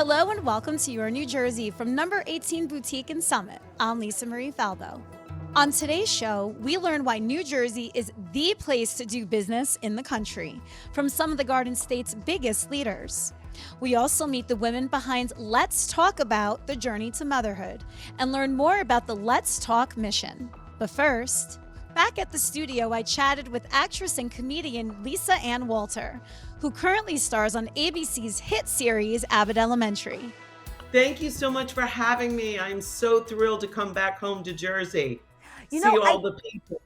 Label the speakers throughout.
Speaker 1: Hello and welcome to your New Jersey from No18 Boutique in Summit. I'm Lisa Marie Falbo. On today's show, we learn why New Jersey is the place to do business in the country from some of the Garden State's biggest leaders. We also meet the women behind Let's Talk About the Journey to Motherhood and learn more about the Let's Talk mission. But first, back at the studio, I chatted with actress and comedian Lisa Ann Walter, who currently stars on ABC's hit series Abbott Elementary.
Speaker 2: Thank you so much for having me. I'm so thrilled to come back home to Jersey.
Speaker 1: See
Speaker 2: all the people.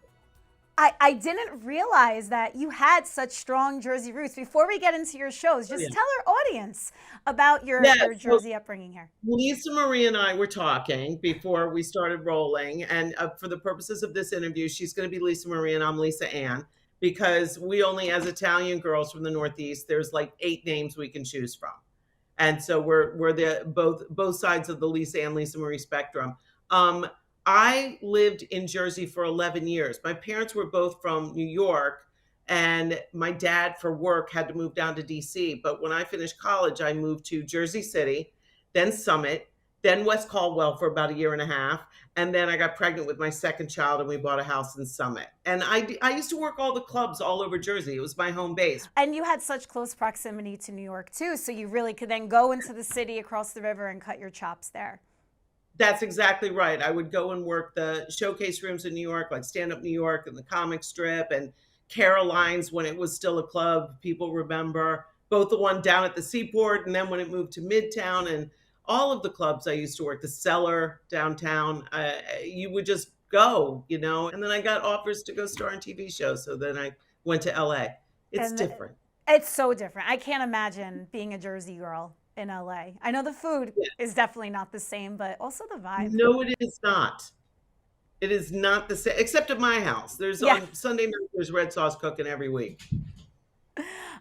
Speaker 1: I didn't realize that you had such strong Jersey roots. Before we get into your shows, just tell our audience about your Jersey upbringing here.
Speaker 2: Lisa Marie and I were talking before we started rolling. And for the purposes of this interview, she's going to be Lisa Marie and I'm Lisa Ann, because we only, as Italian girls from the Northeast, there's like 8 names we can choose from. And so we're the both sides of the Lisa Ann, Lisa Marie spectrum. I lived in Jersey for 11 years. My parents were both from New York, and my dad for work had to move down to DC. But when I finished college, I moved to Jersey City, then Summit, then West Caldwell for about 1.5 years. And then I got pregnant with my second child and we bought a house in Summit. And I used to work all the clubs all over Jersey. It was my home base.
Speaker 1: And you had such close proximity to New York too. So you really could then go into the city across the river and cut your chops there.
Speaker 2: That's exactly right. I would go and work the showcase rooms in New York, like Stand Up New York and the comic strip and Caroline's when it was still a club. People remember both the one down at the Seaport and then when it moved to Midtown, and all of the clubs I used to work, the Cellar downtown. You would just go, and then I got offers to go star on TV shows. So then I went to LA. It's different.
Speaker 1: It's so different. I can't imagine being a Jersey girl in LA. I know the food is definitely not the same, but also the vibe.
Speaker 2: No, it is not. It is not the same, except at my house. There's on Sunday night, there's red sauce cooking every week.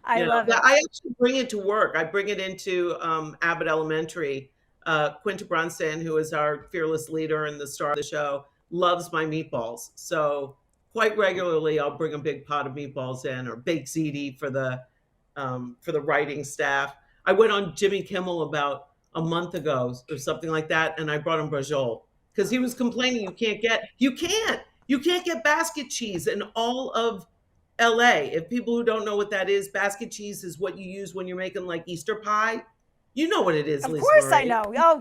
Speaker 1: I love it.
Speaker 2: I actually bring it to work. I bring it into Abbott Elementary. Quinta Brunson, who is our fearless leader and the star of the show, loves my meatballs. So quite regularly, I'll bring a big pot of meatballs in, or baked ziti for the writing staff. I went on Jimmy Kimmel about a month ago or something like that, and I brought him brajol because he was complaining you can't get basket cheese in all of LA. If people who don't know what that is, basket cheese is what you use when you're making like Easter pie. You know what it is, Lisa.
Speaker 1: Of course
Speaker 2: Marie.
Speaker 1: I know. Oh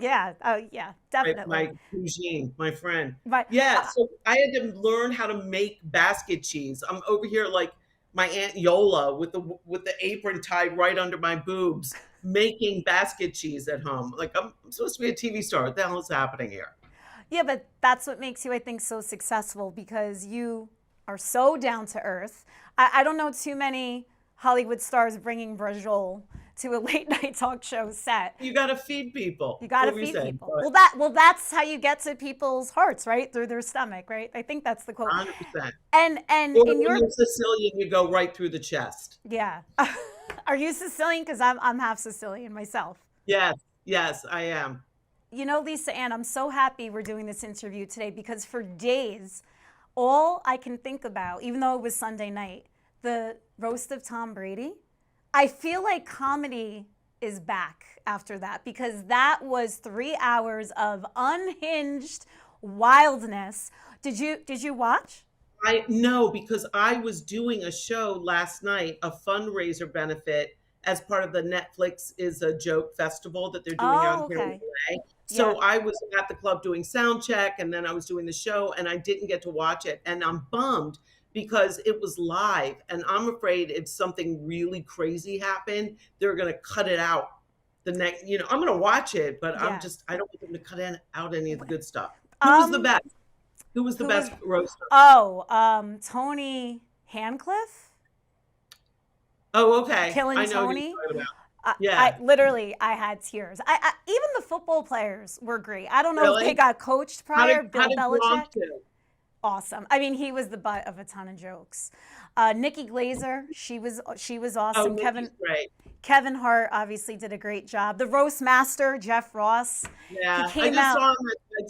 Speaker 1: yeah, definitely.
Speaker 2: My cousine, my friend.
Speaker 1: But,
Speaker 2: so I had to learn how to make basket cheese. I'm over here like my Aunt Yola with the apron tied right under my boobs, making basket cheese at home. Like I'm supposed to be a TV star. What the hell is happening here?
Speaker 1: Yeah, but that's what makes you, I think, so successful, because you are so down to earth. I don't know too many Hollywood stars bringing brajol to a late night talk show set.
Speaker 2: You got to feed people.
Speaker 1: You got to feed people. Well, that's how you get to people's hearts, right? Through their stomach, right? I think that's the quote.
Speaker 2: 100%.
Speaker 1: And
Speaker 2: or when you're Sicilian, you go right through the chest.
Speaker 1: Yeah. Are you Sicilian? Because I'm half Sicilian myself.
Speaker 2: Yes, I am.
Speaker 1: Lisa Ann, I'm so happy we're doing this interview today, because for days, all I can think about, even though it was Sunday night, the roast of Tom Brady, I feel like comedy is back after that, because that was 3 hours of unhinged wildness. Did you watch?
Speaker 2: No, because I was doing a show last night, a fundraiser benefit as part of the Netflix is a Joke festival that they're doing out here in LA. So I was at the club doing sound check, and then I was doing the show, and I didn't get to watch it. And I'm bummed because it was live, and I'm afraid if something really crazy happened, they're going to cut it out. I'm going to watch it, but I don't want them to cut out any of the good stuff. Who was the best? Who was the best roaster?
Speaker 1: Tony Handcliffe.
Speaker 2: Oh, okay.
Speaker 1: Killing Tony. I had tears. Even the football players were great. I don't know if they got coached prior. Bill Belichick. Awesome. I mean, he was the butt of a ton of jokes. Nikki Glazer, she was awesome.
Speaker 2: Great.
Speaker 1: Kevin Hart obviously did a great job. The roast master, Jeff Ross.
Speaker 2: Yeah, I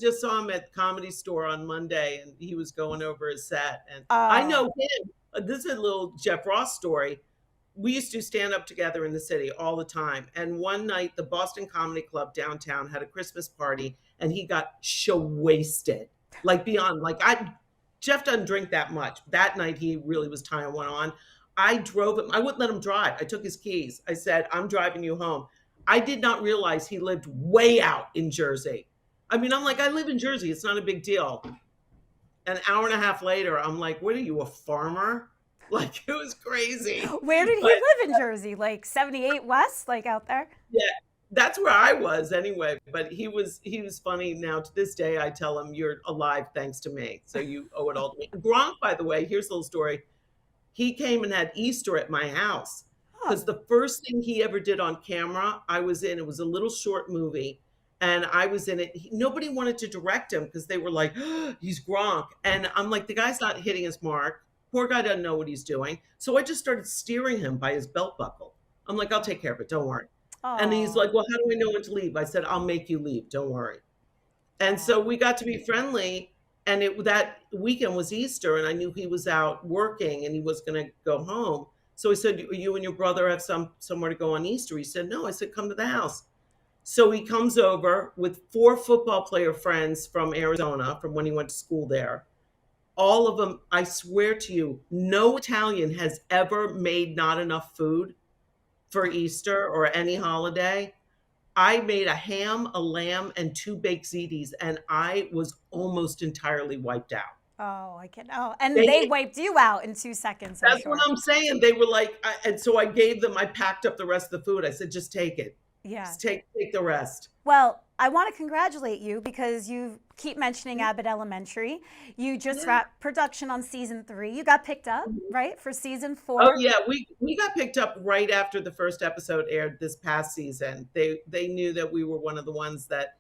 Speaker 2: just saw him at Comedy Store on Monday, and he was going over his set. And I know him. This is a little Jeff Ross story. we used to stand up together in the city all the time. And one night, the Boston Comedy Club downtown had a Christmas party, and he got show wasted, like beyond. Jeff doesn't drink that much. That night, he really was tying one on. I drove him. I wouldn't let him drive. I took his keys. I said, "I'm driving you home." I did not realize he lived way out in Jersey. I mean, I'm like, I live in Jersey. It's not a big deal. An hour and a half later, I'm like, what are you, a farmer? Like, it was crazy.
Speaker 1: Where did he live in Jersey? Like 78 West, like out there?
Speaker 2: Yeah, that's where I was anyway. But he was funny. Now to this day, I tell him, "You're alive thanks to me. So you owe it all to me." Gronk, by the way, here's a little story. He came and had Easter at my house because the first thing he ever did on camera, I was in. It was a little short movie. And I was in it. Nobody wanted to direct him because they were like, "Oh, he's Gronk." And I'm like, the guy's not hitting his mark. Poor guy doesn't know what he's doing. So I just started steering him by his belt buckle. I'm like, "I'll take care of it. Don't worry."
Speaker 1: Oh.
Speaker 2: And he's like, "Well, how do I know when to leave?" I said, "I'll make you leave. Don't worry." And so we got to be friendly. And that weekend was Easter. And I knew he was out working and he was going to go home. So I said, "You and your brother have somewhere to go on Easter?" He said, "No." I said, "Come to the house." So he comes over with 4 football player friends from Arizona, from when he went to school there. All of them, I swear to you, no Italian has ever made not enough food for Easter or any holiday. I made a ham, a lamb, and 2 baked ziti, and I was almost entirely wiped out.
Speaker 1: Oh, I can. Oh, and they wiped you out in 2 seconds.
Speaker 2: That's what I'm saying. They were like, and so I packed up the rest of the food. I said, "Just take it.
Speaker 1: Yeah.
Speaker 2: Just take the rest."
Speaker 1: Well, I want to congratulate you because you keep mentioning Abbott Elementary. You just wrapped production on season 3. You got picked up, right, for season 4?
Speaker 2: Oh yeah, we got picked up right after the first episode aired this past season. They knew that we were one of the ones that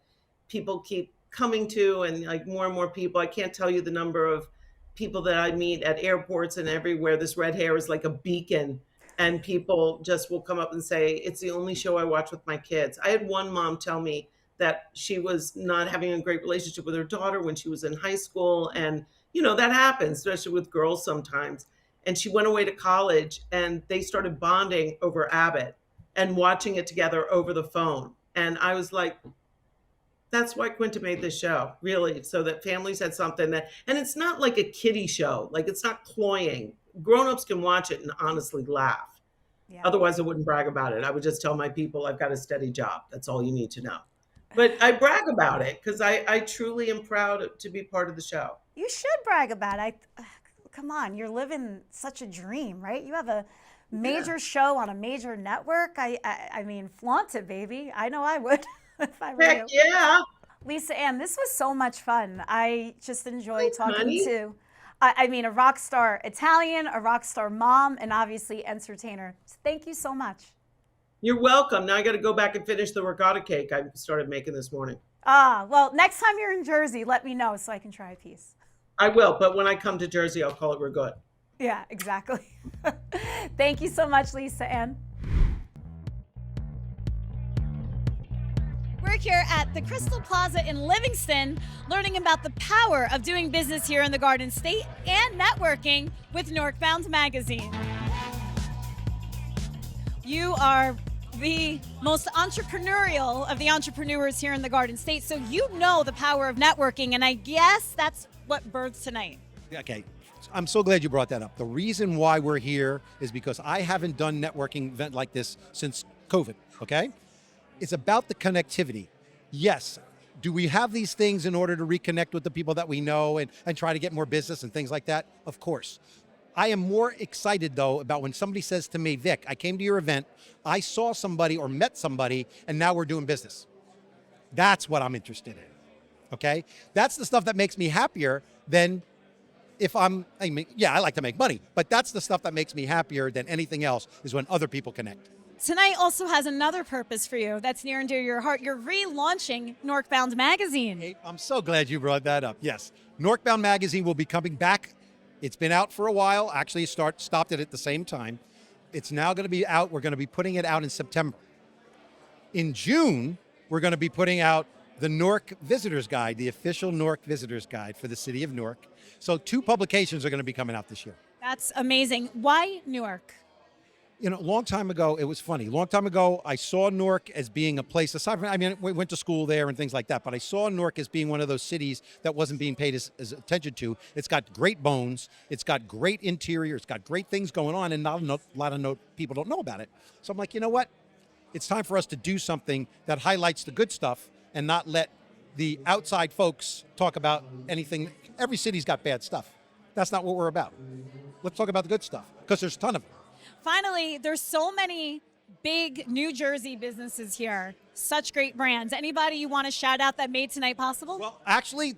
Speaker 2: people keep coming to, and like more and more people. I can't tell you the number of people that I meet at airports and everywhere. This red hair is like a beacon. And people just will come up and say, "It's the only show I watch with my kids." I had one mom tell me that she was not having a great relationship with her daughter when she was in high school. And, that happens, especially with girls sometimes. And she went away to college and they started bonding over Abbott and watching it together over the phone. And I was like, that's why Quinta made this show, really, so that families had something and it's not like a kiddie show. Like, it's not cloying. Grown-ups can watch it and honestly laugh.
Speaker 1: Yeah.
Speaker 2: Otherwise, I wouldn't brag about it. I would just tell my people I've got a steady job. That's all you need to know. But I brag about it because I truly am proud to be part of the show.
Speaker 1: You should brag about it. Come on, you're living such a dream, right? You have a major show on a major network. I mean, flaunt it, baby. I know I would if I were you.
Speaker 2: Heck yeah.
Speaker 1: Lisa Ann, this was so much fun. I just enjoy
Speaker 2: Thanks,
Speaker 1: talking
Speaker 2: honey.
Speaker 1: to a rock star Italian, a rock star mom, and obviously entertainer. So thank you so much.
Speaker 2: You're welcome. Now I got to go back and finish the ricotta cake I started making this morning.
Speaker 1: Well, next time you're in Jersey, let me know so I can try a piece.
Speaker 2: I will, but when I come to Jersey, I'll call it ricotta.
Speaker 1: Yeah, exactly. Thank you so much, Lisa Ann. We're here at the Crystal Plaza in Livingston, learning about the power of doing business here in the Garden State and networking with Northbound Magazine. You are the most entrepreneurial of the entrepreneurs here in the Garden State, so you know the power of networking, and I guess that's what birthed tonight.
Speaker 3: Okay, I'm so glad you brought that up. The reason why we're here is because I haven't done networking event like this since COVID, okay? It's about the connectivity. Yes, do we have these things in order to reconnect with the people that we know and try to get more business and things like that? Of course. I am more excited, though, about when somebody says to me, "Vic, I came to your event, I saw somebody or met somebody, and now we're doing business." That's what I'm interested in, okay? That's the stuff that makes me happier than I like to make money, but that's the stuff that makes me happier than anything else is when other people connect.
Speaker 1: Tonight also has another purpose for you that's near and dear to your heart. You're relaunching Northbound Magazine.
Speaker 3: Hey, I'm so glad you brought that up. Yes, Northbound Magazine will be coming back. It's been out for a while. Actually, stopped it at the same time. It's now going to be out. We're going to be putting it out in September. In June, we're going to be putting out the Newark Visitor's Guide, the official Newark Visitor's Guide for the city of Newark. So 2 publications are going to be coming out this year.
Speaker 1: That's amazing. Why Newark?
Speaker 3: You know, a long time ago, it was funny. Long time ago, I saw Newark as being a place, aside from, I mean, we went to school there and things like that, but I saw Newark as being one of those cities that wasn't being paid as attention to. It's got great bones. It's got great interior. It's got great things going on, and not a lot of people don't know about it. So I'm like, you know what? It's time for us to do something that highlights the good stuff and not let the outside folks talk about anything. Every city's got bad stuff. That's not what we're about. Let's talk about the good stuff, because there's a ton of it.
Speaker 1: Finally, there's so many big New Jersey businesses here. Such great brands. Anybody you want to shout out that made tonight possible?
Speaker 3: Well, actually,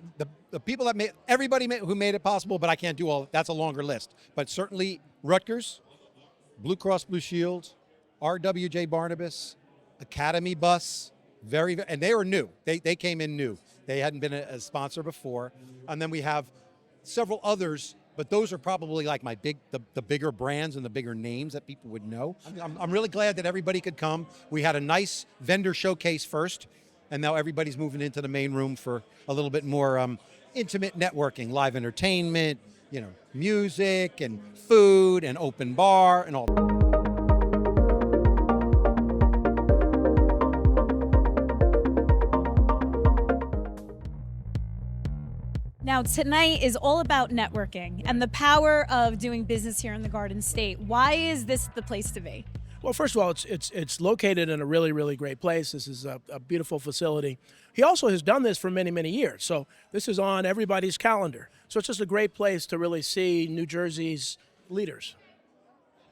Speaker 3: the people that made, who made it possible, but I can't do all, that's a longer list. But certainly Rutgers, Blue Cross Blue Shield, RWJ Barnabas, Academy Bus, and they were new. They came in new. They hadn't been a sponsor before. And then we have several others, but those are probably like the bigger brands and the bigger names that people would know. I'm really glad that everybody could come. We had a nice vendor showcase first, and now everybody's moving into the main room for a little bit more intimate networking, live entertainment, you know, music and food and open bar and all that.
Speaker 1: Now, tonight is all about networking and the power of doing business here in the Garden State. Why is this the place to be?
Speaker 4: Well, first of all, it's located in a really, really great place. This is a beautiful facility. He also has done this for many, many years. So this is on everybody's calendar. So it's just a great place to really see New Jersey's leaders.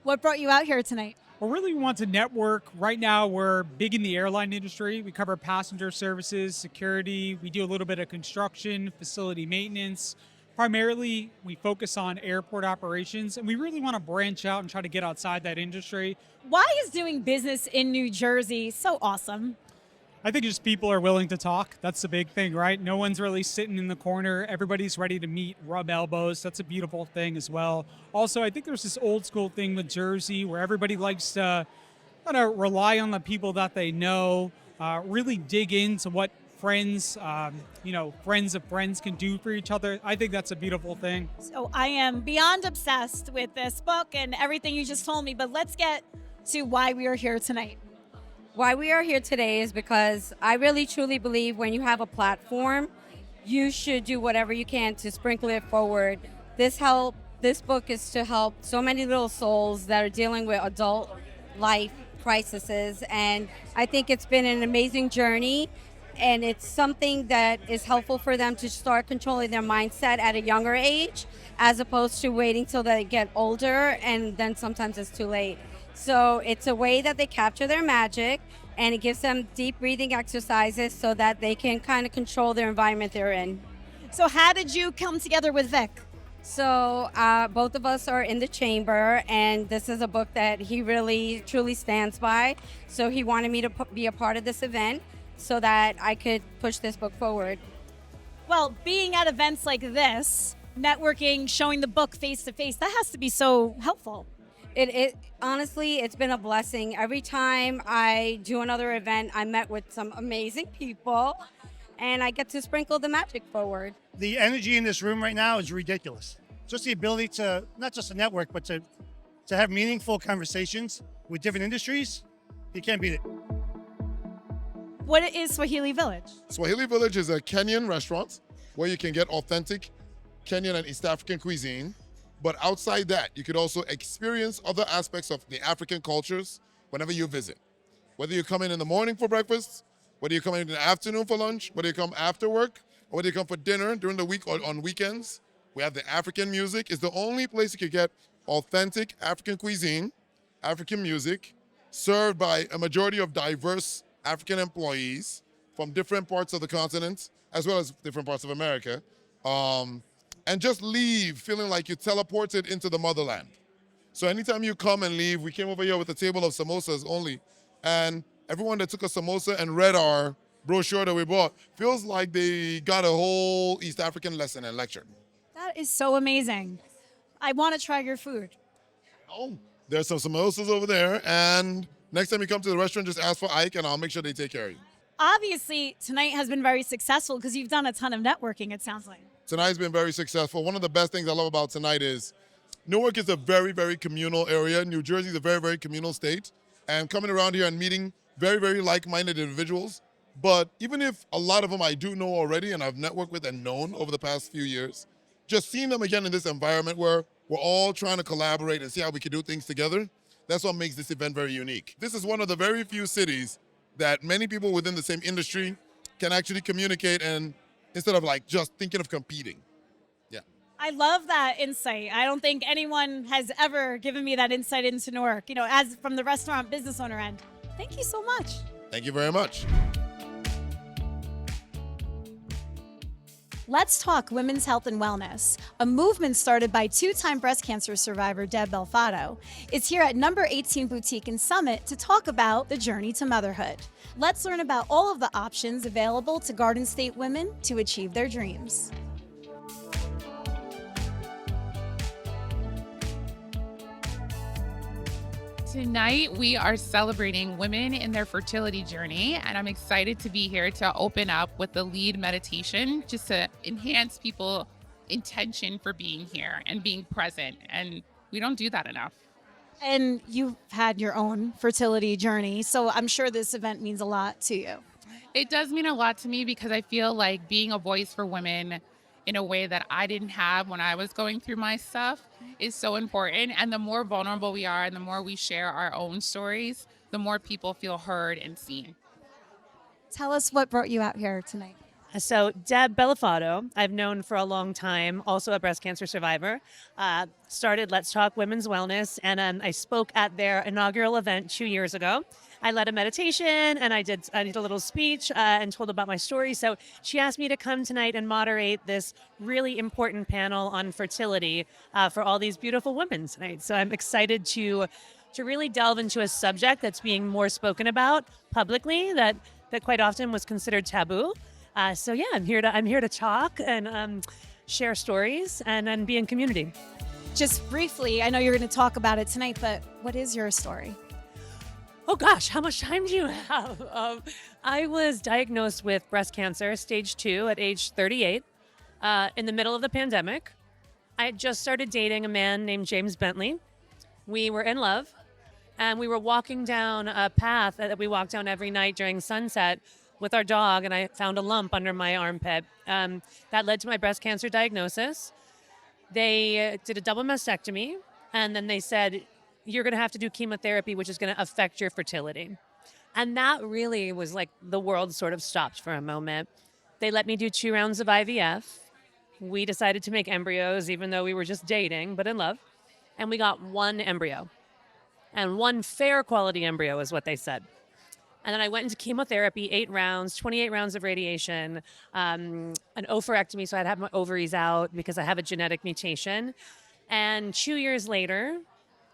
Speaker 1: What brought you out here tonight?
Speaker 5: Well, really we want to network. Right now, we're big in the airline industry. We cover passenger services, security. We do a little bit of construction, facility maintenance. Primarily, we focus on airport operations, and we really want to branch out and try to get outside that industry.
Speaker 1: Why is doing business in New Jersey so awesome?
Speaker 5: I think just people are willing to talk. That's the big thing, right? No one's really sitting in the corner. Everybody's ready to meet, rub elbows. That's a beautiful thing as well. Also, I think there's this old school thing with Jersey where everybody likes to kind of rely on the people that they know, really dig into what friends, friends of friends can do for each other. I think that's a beautiful thing.
Speaker 1: So I am beyond obsessed with this book and everything you just told me, but let's get to why we are here tonight.
Speaker 6: Why we are here today is because I really truly believe when you have a platform, you should do whatever you can to sprinkle it forward. This book is to help so many little souls that are dealing with adult life crises, and I think it's been an amazing journey, and it's something that is helpful for them to start controlling their mindset at a younger age, as opposed to waiting till they get older and then sometimes it's too late. So it's a way that they capture their magic, and it gives them deep breathing exercises so that they can kind of control their environment they're in.
Speaker 1: So how did you come together with Vic?
Speaker 6: So both of us are in the chamber, and this is a book that he really truly stands by. So he wanted me to be a part of this event so that I could push this book forward.
Speaker 1: Well, being at events like this, networking, showing the book face to face, that has to be so helpful.
Speaker 6: It honestly, it's been a blessing. Every time I do another event, I met with some amazing people, and I get to sprinkle the magic forward.
Speaker 7: The energy in this room right now is ridiculous. Just the ability to, not just to network, but to have meaningful conversations with different industries, you can't beat it.
Speaker 1: What is Swahili Village?
Speaker 8: Swahili Village is a Kenyan restaurant where you can get authentic Kenyan and East African cuisine. But outside that, you could also experience other aspects of the African cultures whenever you visit. Whether you come in the morning for breakfast, whether you come in the afternoon for lunch, whether you come after work, or whether you come for dinner during the week or on weekends, we have the African music. It's the only place you could get authentic African cuisine, African music, served by a majority of diverse African employees from different parts of the continent, as well as different parts of America. And just leave feeling like you teleported into the motherland. So anytime you come and leave, we came over here with a table of samosas only, and everyone that took a samosa and read our brochure that we bought feels like they got a whole East African lesson and lecture.
Speaker 1: That is so amazing. I want to try your food.
Speaker 8: Oh, there's some samosas over there, and next time you come to the restaurant, just ask for Ike, and I'll make sure they take care of you.
Speaker 1: Obviously, tonight has been very successful because you've done a ton of networking, it sounds like.
Speaker 8: Tonight's been very successful. One of the best things I love about tonight is Newark is a very, very communal area. New Jersey is a very, very communal state. And coming around here and meeting very, very like-minded individuals. But even if a lot of them I do know already and I've networked with and known over the past few years, just seeing them again in this environment where we're all trying to collaborate and see how we can do things together, that's what makes this event very unique. This is one of the very few cities that many people within the same industry can actually communicate and instead of like just thinking of competing. Yeah.
Speaker 1: I love that insight. I don't think anyone has ever given me that insight into Newark, as from the restaurant business owner end. Thank you so much.
Speaker 8: Thank you very much.
Speaker 1: Let's talk women's health and wellness. A movement started by two-time breast cancer survivor Deb Belfato is here at No. 18 Boutique in Summit to talk about the journey to motherhood. Let's learn about all of the options available to Garden State women to achieve their dreams.
Speaker 9: Tonight, we are celebrating women in their fertility journey, and I'm excited to be here to open up with the lead meditation just to enhance people's intention for being here and being present. And we don't do that enough.
Speaker 1: And you've had your own fertility journey, so I'm sure this event means a lot to you.
Speaker 9: It does mean a lot to me because I feel like being a voice for women in a way that I didn't have when I was going through my stuff is so important. And the more vulnerable we are and the more we share our own stories, the more people feel heard and seen.
Speaker 1: Tell us what brought you out here tonight.
Speaker 10: So Deb Belfato, I've known for a long time, also a breast cancer survivor, started Let's Talk Women's Wellness, and I spoke at their inaugural event 2 years ago. I led a meditation and I did a little speech and told about my story. So she asked me to come tonight and moderate this really important panel on fertility for all these beautiful women tonight. So I'm excited to really delve into a subject that's being more spoken about publicly that quite often was considered taboo. So yeah, I'm here to talk and share stories and be in community.
Speaker 1: Just briefly, I know you're going to talk about it tonight, but what is your story?
Speaker 10: Oh gosh, how much time do you have? I was diagnosed with breast cancer, stage 2, at age 38, in the middle of the pandemic. I had just started dating a man named James Bentley. We were in love, and we were walking down a path that we walk down every night during sunset with our dog, and I found a lump under my armpit. That led to my breast cancer diagnosis. They did a double mastectomy, and then they said, you're going to have to do chemotherapy, which is going to affect your fertility. And that really was like the world sort of stopped for a moment. They let me do 2 rounds of IVF. We decided to make embryos, even though we were just dating, but in love. And we got 1 embryo. And 1 fair quality embryo is what they said. And then I went into chemotherapy, 8 rounds, 28 rounds of radiation, an ovarectomy, so I had to have my ovaries out because I have a genetic mutation. And 2 years later,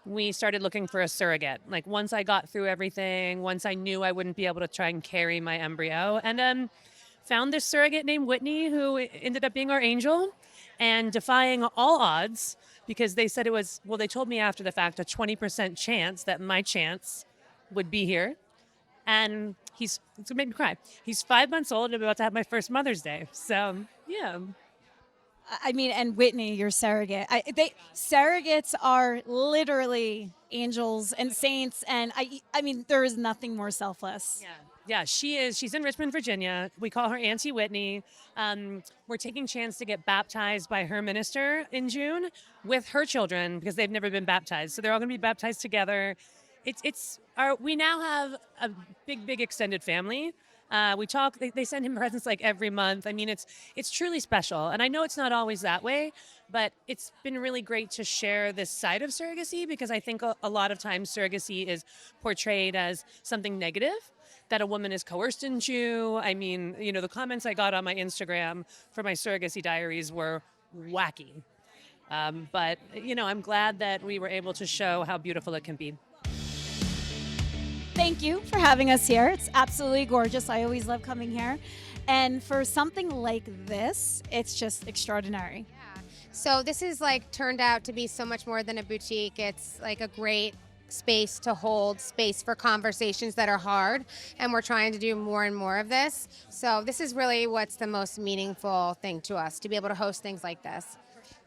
Speaker 10: we started looking for a surrogate. Like once I got through everything, once I knew I wouldn't be able to try and carry my embryo, and found this surrogate named Whitney who ended up being our angel and defying all odds because they said it was, well, they told me after the fact, a 20% chance that my chance would be here. And it's gonna make me cry. He's 5 months old and about to have my first Mother's Day. So, yeah.
Speaker 1: I mean, and Whitney, your surrogate. Surrogates are literally angels and saints, and I mean, there is nothing more selfless.
Speaker 10: Yeah, she is. She's in Richmond, Virginia. We call her Auntie Whitney. We're taking chance to get baptized by her minister in June with her children because they've never been baptized. So they're all going to be baptized together. We now have a big extended family. We talk, they send him presents like every month. I mean, it's truly special. And I know it's not always that way, but it's been really great to share this side of surrogacy because I think a lot of times surrogacy is portrayed as something negative that a woman is coerced into. I mean, the comments I got on my Instagram for my surrogacy diaries were wacky. But I'm glad that we were able to show how beautiful it can be.
Speaker 1: Thank you for having us here. It's absolutely gorgeous. I always love coming here. And for something like this, it's just extraordinary.
Speaker 11: Yeah. So this is turned out to be so much more than a boutique. It's like a great space to hold space for conversations that are hard. And we're trying to do more and more of this. So this is really what's the most meaningful thing to us, to be able to host things like this.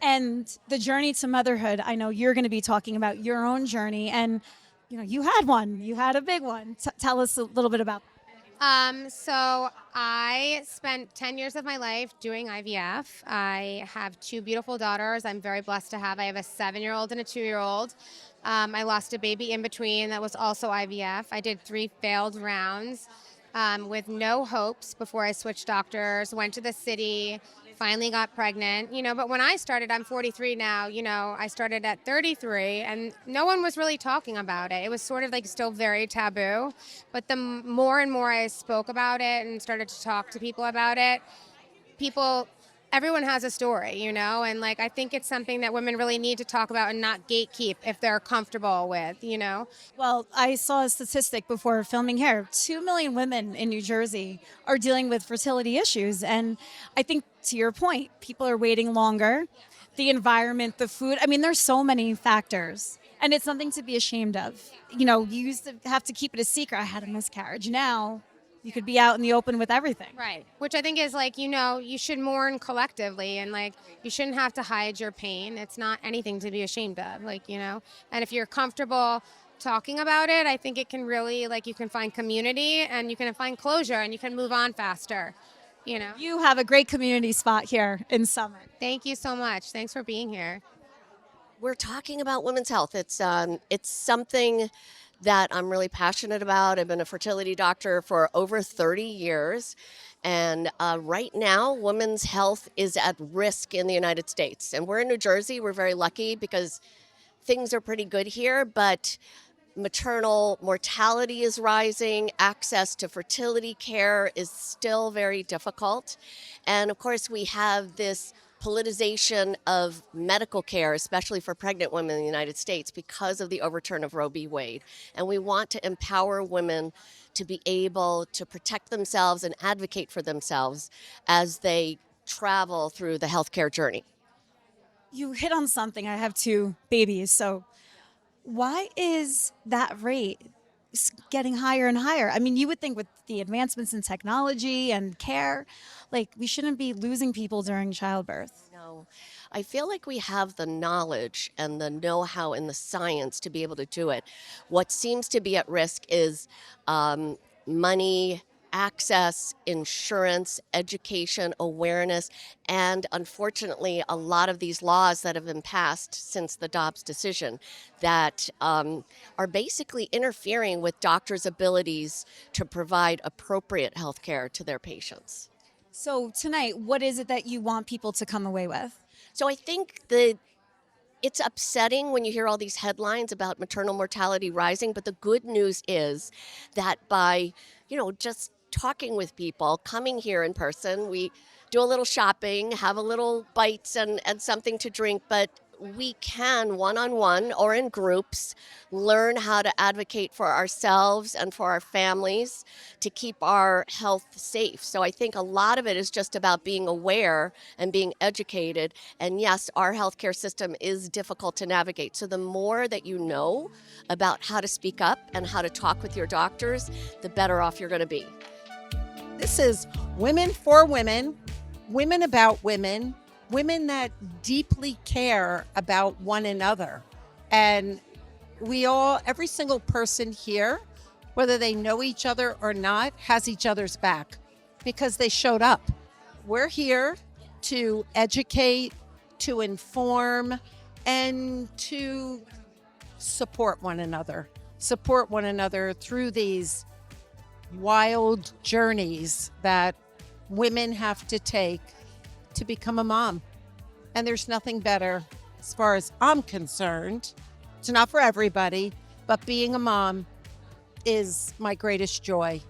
Speaker 1: And the journey to motherhood, I know you're going to be talking about your own journey, and you had one. You had a big one. Tell us a little bit about that.
Speaker 11: So I spent 10 years of my life doing IVF. I have 2 beautiful daughters. I'm very blessed to have. I have a 7-year-old and a 2-year-old. I lost a baby in between that was also IVF. I did 3 failed rounds with no hopes before I switched doctors, went to the city, finally got pregnant, but when I started, I'm 43 now, I started at 33 and no one was really talking about it. It was sort of like still very taboo, but the more and more I spoke about it and started to talk to people about it, everyone has a story, and like, I think it's something that women really need to talk about and not gatekeep if they're comfortable with,
Speaker 1: Well, I saw a statistic before filming here. 2 million women in New Jersey are dealing with fertility issues. And I think, to your point, people are waiting longer. The environment, the food. I mean, there's so many factors. And it's something to be ashamed of. You used to have to keep it a secret. I had a miscarriage. Now you could be out in the open with everything.
Speaker 11: Right. Which I think is like, you should mourn collectively, and like, you shouldn't have to hide your pain. It's not anything to be ashamed of, and if you're comfortable talking about it, I think it can really, like, you can find community and you can find closure and you can move on faster,
Speaker 1: You have a great community spot here in Summit.
Speaker 11: Thank you so much. Thanks for being here.
Speaker 12: We're talking about women's health. It's something that I'm really passionate about. I've been a fertility doctor for over 30 years. And right now, women's health is at risk in the United States. And we're in New Jersey. We're very lucky because things are pretty good here, but maternal mortality is rising. Access to fertility care is still very difficult. And of course, we have this politicization of medical care, especially for pregnant women in the United States, because of the overturn of Roe v. Wade. And we want to empower women to be able to protect themselves and advocate for themselves as they travel through the healthcare journey.
Speaker 1: You hit on something. I have 2 babies. So why is that rate getting higher and higher? I mean, you would think with the advancements in technology and care, like, we shouldn't be losing people during childbirth.
Speaker 12: No, I feel like we have the knowledge and the know-how and the science to be able to do it. What seems to be at risk is money, access, insurance, education, awareness, and unfortunately, a lot of these laws that have been passed since the Dobbs decision that are basically interfering with doctors' abilities to provide appropriate health care to their patients.
Speaker 1: So tonight, what is it that you want people to come away with?
Speaker 12: So I think it's upsetting when you hear all these headlines about maternal mortality rising, but the good news is that by, just talking with people, coming here in person, we do a little shopping, have a little bites and something to drink, but we can one-on-one or in groups learn how to advocate for ourselves and for our families to keep our health safe. So I think a lot of it is just about being aware and being educated. And yes, our healthcare system is difficult to navigate. So the more that you know about how to speak up and how to talk with your doctors, the better off you're going to be.
Speaker 13: This is Women for Women, women about women, women that deeply care about one another. And every single person here, whether they know each other or not, has each other's back because they showed up. We're here to educate, to inform, and to support one another through these wild journeys that women have to take to become a mom. And there's nothing better, as far as I'm concerned. It's not for everybody, but being a mom is my greatest joy,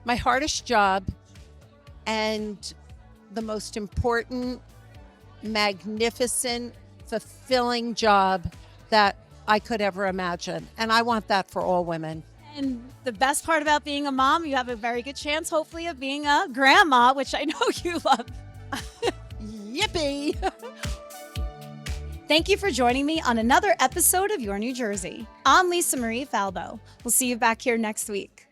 Speaker 13: my hardest job, and the most important, magnificent, fulfilling job that I could ever imagine. And I want that for all women.
Speaker 1: And the best part about being a mom, you have a very good chance, hopefully, of being a grandma, which I know you love.
Speaker 13: Yippee!
Speaker 1: Thank you for joining me on another episode of Your New Jersey. I'm Lisa Marie Falbo. We'll see you back here next week.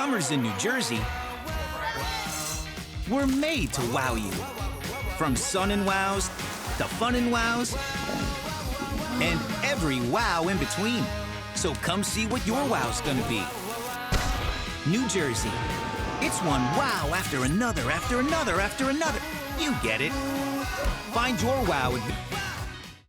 Speaker 14: Summers in New Jersey were made to wow you. From sun and wows to fun and wows, and every wow in between. So come see what your wow's gonna be. New Jersey. It's one wow after another, after another, after another. You get it. Find your wow at